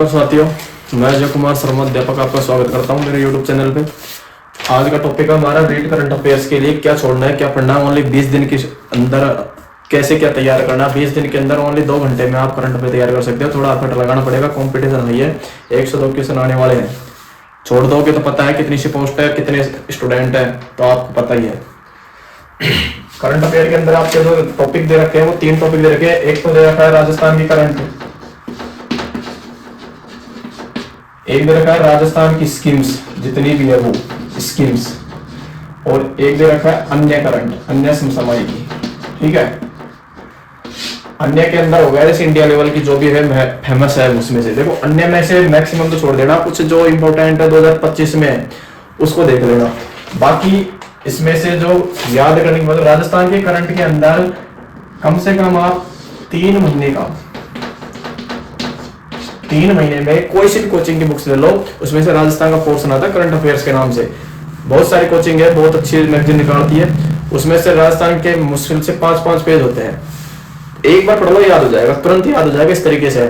साथियों, मैं अजय कुमार शर्मा अध्यापक आपका स्वागत करता हूं मेरे YouTube चैनल पे। आज का टॉपिक है हमारा रीड करंट अफेयर्स के लिए क्या छोड़ना है क्या पढ़ना है। ओनली 20 दिन के अंदर कैसे क्या तैयार करना है। 20 दिन के अंदर ओनली 2 घंटे में आप करंट अफेयर तैयार कर सकते हो। थोड़ा एफर्ट लगाना पड़ेगा, कंपटीशन है, 102 क्वेश्चन आने वाले हैं। छोड़ दोगे तो पता है कितनी सी पोस्ट है, कितने स्टूडेंट है, तो आपको पता ही है। करंट अफेयर के अंदर आपके जो टॉपिक दे रखे हैं वो 3 टॉपिक दे रखे हैं। एक तो दे रखा है राजस्थान की करंट, एक दे रखा है राजस्थान की स्कीम्स जितनी भी है वो स्कीम्स, और एक दे रखा है अन्य करंट, अन्य समसामयिकी। ठीक है, अन्य के अंदर हो गया जैसे इंडिया लेवल की जो भी है फेमस है उसमें से। देखो अन्य में से मैक्सिमम तो छोड़ देना, कुछ जो इंपॉर्टेंट है 2025 में उसको देख लेना। बाकी इसमें से जो याद करने की मतलब राजस्थान के करंट के अंदर कम से कम आप 3 महीने में कोई सी भी कोचिंग की बुक्स ले लो, उसमें से राजस्थान का पोर्शन आता है करंट अफेयर्स के नाम से। बहुत सारी कोचिंग है, बहुत अच्छी मैगजीन निकालती है, उसमें से राजस्थान के मुश्किल से 5-5 पेज होते हैं। एक बार पढ़ लो याद हो जाएगा, तुरंत याद हो जाएगा, इस तरीके से।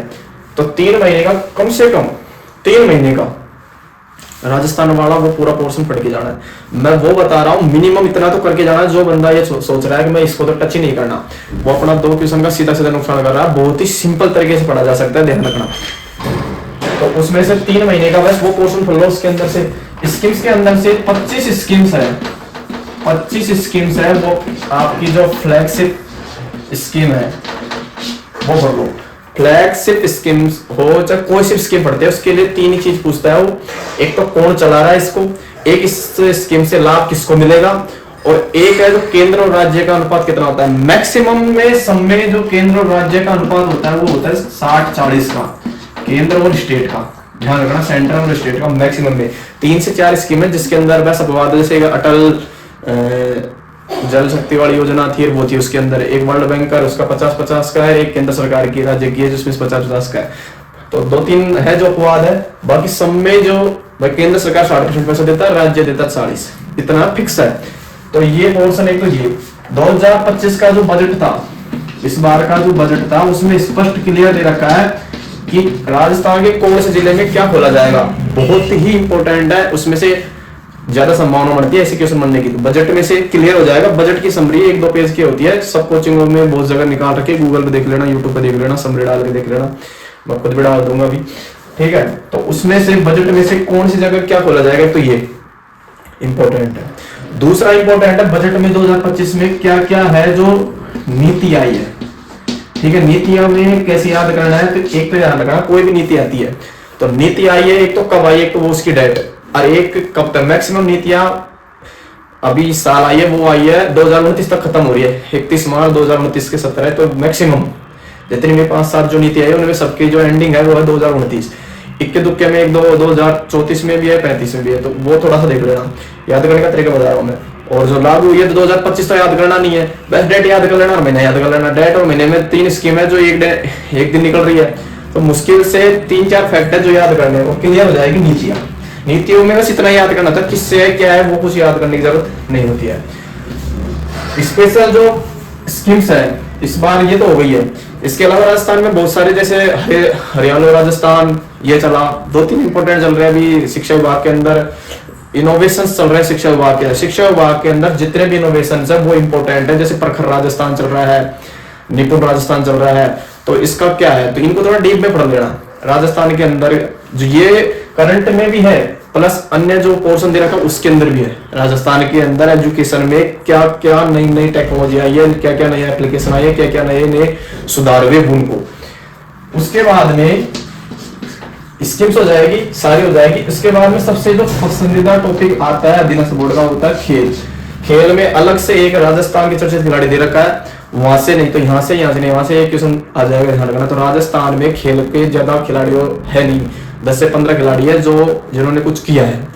तो 3 महीने का, कम से कम 3 महीने का राजस्थान वाला वो पूरा पोर्शन पढ़ के जाना है। मैं वो बता रहा हूँ, मिनिमम इतना तो करके जाना है। जो बंदा ये सोच रहा है कि मैं इसको तो टच ही नहीं करना, वो अपना 2 क्वेश्चन का सीधा सीधा नुकसान कर रहा है। बहुत ही सिंपल तरीके से पढ़ा जा सकता है, ध्यान रखना। तो उसमें से 3 महीने का बस वो पोर्शन पढ़ लो। उसके अंदर से स्कीम्स के अंदर से 25 स्कीम्स है, 25 स्कीम्स है। वो आपकी जो फ्लैगशिप स्कीम है वो पढ़ लो। फ्लैगशिप स्कीम्स हो चाहे कोई सी स्कीम पढ़ते हैं, उसके लिए 3 ही चीज पूछता है वो। एक तो कौन चला रहा है इसको, एक इस स्कीम से लाभ किसको मिलेगा, और एक है जो केंद्र और राज्य का अनुपात कितना होता है। मैक्सिमम में सब में जो केंद्र और राज्य का अनुपात होता है वो होता है 60-40 का, केंद्र और स्टेट का। ध्यान रखना, सेंट्रल और स्टेट का मैक्सिमम में 3 से 4 स्कीम है, जिसके अंदर बस अपवाद जैसे अटल जल शक्ति वाली योजना थी, वो थी उसके अंदर। एक वर्ल्ड बैंक का उसका 50-50 का है, एक केंद्र सरकार की राज्य की है जिसमें 50-50 का है। तो 2-3 है जो अपवाद है। बाकी सब में जो केंद्र सरकार 60% पैसा देता है, राज्य देता है 40, इतना फिक्स है। तो ये पोर्शन एक तो ये 2025 का जो बजट था, इस बार का जो बजट था उसमें स्पष्ट क्लियर दे रखा है कि राजस्थान के कौन से जिले में क्या खोला जाएगा। बहुत ही इंपॉर्टेंट है, उसमें से ज्यादा संभावना बढ़ती है ऐसे क्वेश्चन बनने की। तो बजट में से क्लियर हो जाएगा। बजट की समरी 1-2 पेज की होती है, सब कोचिंगों में बहुत जगह निकाल रखे, गूगल पे देख लेना, यूट्यूब पे देख लेना, समरी डाल के देख लेना, मैं खुद भी डाल दूंगा भी। ठीक है, तो उसमें से बजट में से कौन सी जगह क्या खोला जाएगा, तो ये इंपॉर्टेंट है। दूसरा इंपॉर्टेंट है बजट में 2025 में क्या क्या है जो नीति आई है। ठीक है, नीतियां में कैसे याद करना है, तो एक तो याद रखना, कोई भी नीति आती है तो नीति आई है, एक तो कब आई है, एक तो वो उसकी डेट, और एक कब तक। मैक्सिमम नीतियां अभी साल आई है वो आई है 2029 तक खत्म हो रही है, 31 मार्च 2029 के 17 है। तो मैक्सिमम जितनी भी 5-7 जो नीति आई है उनमें सबकी जो एंडिंग है वो है 2029। इक्के दुक्के में 1-2 2034 में भी है, 35 में भी है, तो वो थोड़ा सा देख लेना। याद करने का तरीका बता रहा हूँ मैं। और जो लागू हुई है तो 2025 तो याद करना नहीं है, बस डेट याद कर लेना और महीना याद कर लेना। डेट और महीने में 3 स्कीम है जो एक दिन निकल रही है, तो मुश्किल से 3-4 फैक्ट है जो याद करने को क्लियर हो जाएगी। नीतियों में बस इतना याद करना था, किससे है क्या है वो कुछ याद करने की जरूरत नहीं होती है। स्पेशल जो स्कीम्स है इस बार ये तो हो गई है। इसके अलावा राजस्थान में बहुत सारे जैसे हरियाणा राजस्थान ये चला, 2-3 इंपोर्टेंट चल रहे हैं अभी शिक्षा विभाग के अंदर। इनोवेशन चल रहे हैं शिक्षा विभाग के अंदर जितने भी इनोवेशन है वो इंपॉर्टेंट है। जैसे प्रखर राजस्थान चल रहा है, निपुण राजस्थान चल रहा है, तो इसका क्या है, तो इनको थोड़ा डीप में पढ़ लेना। राजस्थान के अंदर जो ये करंट में भी है, प्लस अन्य जो पोर्शन दे रखा है उसके अंदर भी है। राजस्थान के अंदर एजुकेशन में क्या क्या नई टेक्नोलॉजी आई है, क्या क्या नई एप्लीकेशन आई है, क्या क्या नए सुधार हुए उनको। उसके बाद में स्कीम्स हो जाएगी, सारी हो जाएगी। इसके बाद में सबसे जो पसंदीदा टॉपिक आता है अधीनस्थ बोर्ड का होता है खेल। खेल में अलग से एक राजस्थान के चर्चित खिलाड़ी दे रखा है, वहां से नहीं तो यहाँ से नहीं, वहां से एक क्वेश्चन आ जाएगा, ध्यान रखना। तो राजस्थान में खेल के ज्यादा खिलाड़ी है नहीं, 10 से 15 खिलाड़ी है जिन्होंने कुछ किया है।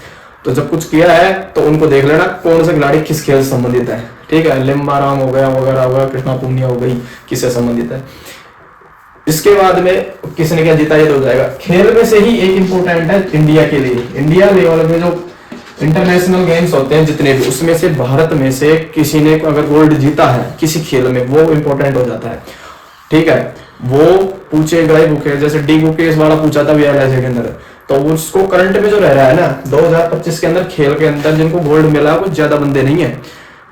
तो जब कुछ किया है तो उनको देख लेना कौन सा खिलाड़ी किस खेल से संबंधित है। ठीक है, लिम्बाराम हो गया वगैरह हो गया, कृष्णा पुनिया हो गई, किससे संबंधित है। इसके बाद में किसने क्या जीता ये तो हो जाएगा। खेल में से ही एक इंपॉर्टेंट है इंडिया के लिए, इंडिया लेवल में जो इंटरनेशनल गेम्स होते हैं जितने भी, उसमें से भारत में से किसी ने अगर गोल्ड जीता है किसी खेल में, वो इंपॉर्टेंट हो जाता है। ठीक है, वो पूछेगा ही बुक है, जैसे डी बुक केस वाला पूछा था वीएलएसए के अंदर, तो उसको करंट में जो रह रहा है ना 2025 के अंदर खेल के अंदर जिनको गोल्ड मिला है कुछ ज्यादा बंदे नहीं है,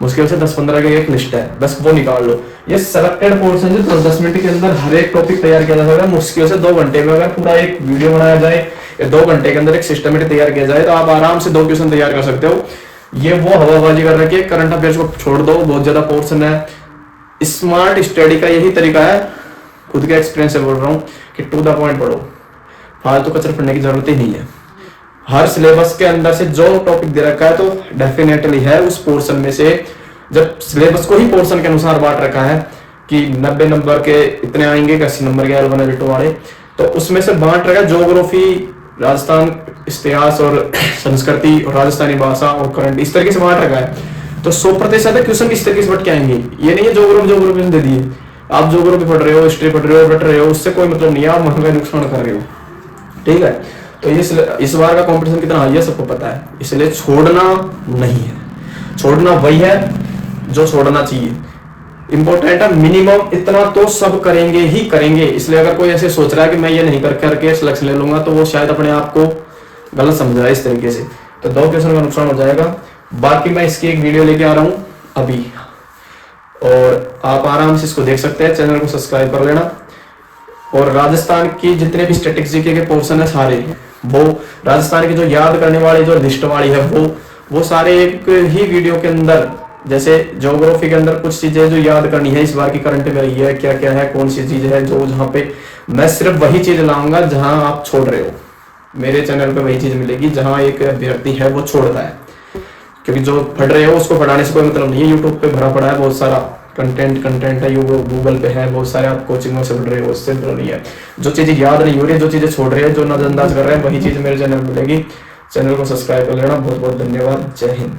मुश्किल से 10-15 की एक लिस्ट है, बस वो निकाल लो। ये सेलेक्टेड पोर्शन जो 10 मिनट के अंदर हर एक टॉपिक तैयार किया जा सकता है, मुश्किल से 2 घंटे में अगर पूरा एक वीडियो बनाया जाए या 2 घंटे के अंदर एक सिस्टमेटिक तैयार किया जाए तो आप आराम से 2 क्वेश्चन तैयार कर सकते हो। ये वो हवाबाजी कर रखी है, करंट अफेयर्स को छोड़ दो, बहुत ज्यादा पोर्शन है। स्मार्ट स्टडी का यही तरीका है, खुद के एक्सपीरियंस से बोल रहा हूँ कि टू द पॉइंट पढ़ो, फालतू कचरा पढ़ने की जरूरत ही नहीं है। हर सिलेबस के अंदर से जो टॉपिक दे रखा है तो डेफिनेटली है उस पोर्शन में से, जब सिलेबस को ही पोर्शन के अनुसार बांट रखा है कि 90 नंबर के इतने आएंगे, 80 नंबर के L1 L2 वाले, तो उसमें से बांट रखा है ज्योग्राफी, राजस्थान इतिहास और संस्कृति और राजस्थानी भाषा और करंट, इस तरीके से बांट रखा है। तो 100% क्वेश्चन किस तरीके से बट के आएंगे, ये नहीं है ज्योग्राफी दे दिए, आप ज्योग्राफी पढ़ रहे हो, हिस्ट्री पढ़ रहे हो, बट रहे हो, उससे कोई मतलब नहीं है, आप मन का नुकसान कर रहे हो। ठीक है, तो इस बार का कंपटीशन कितना हाई है सबको पता है, इसलिए छोड़ना नहीं है, छोड़ना वही है जो छोड़ना चाहिए। इंपॉर्टेंट है मिनिमम इतना तो सब करेंगे ही करेंगे, इसलिए अगर कोई ऐसे सोच रहा है कि मैं ये नहीं करके सिलेक्शन ले लूंगा तो वो शायद अपने आप को गलत समझ रहा है इस तरीके से, तो 2 क्वेश्चन का नुकसान हो जाएगा। बाकी मैं इसकी एक वीडियो लेके आ रहा हूँ अभी, और आप आराम से इसको देख सकते हैं, चैनल को सब्सक्राइब कर लेना। और राजस्थान की जितने भी स्टैटिस्टिक्स के पोर्शन है सारे, वो राजस्थान की जो याद करने वाली जो लिस्ट वाली है वो सारे एक ही वीडियो के अंदर, जैसे ज्योग्राफी के अंदर कुछ चीजें जो याद करनी है इस बार की करंट में रही है, क्या क्या है, कौन सी चीज है जो जहाँ पे मैं सिर्फ वही चीज लाऊंगा जहां आप छोड़ रहे हो, मेरे चैनल पे वही चीज मिलेगी जहां एक अभ्यर्थी है वो छोड़ता है, क्योंकि जो पढ़ रहे हो उसको पढ़ाने से कोई मतलब नहीं है। यूट्यूब पे भरा पड़ा है बहुत सारा कंटेंट है, गूगल पे है बहुत सारे, आप कोचिंगों से पढ़ रहे हो, उससे मतलब नहीं है। जो चीजें याद नहीं हो रही है, जो चीजें छोड़ रहे हैं, जो नजरअंदाज कर रहे हैं, वही चीज मेरे चैनल में मिलेगी। चैनल को सब्सक्राइब कर लेना। बहुत बहुत धन्यवाद। जय हिंद।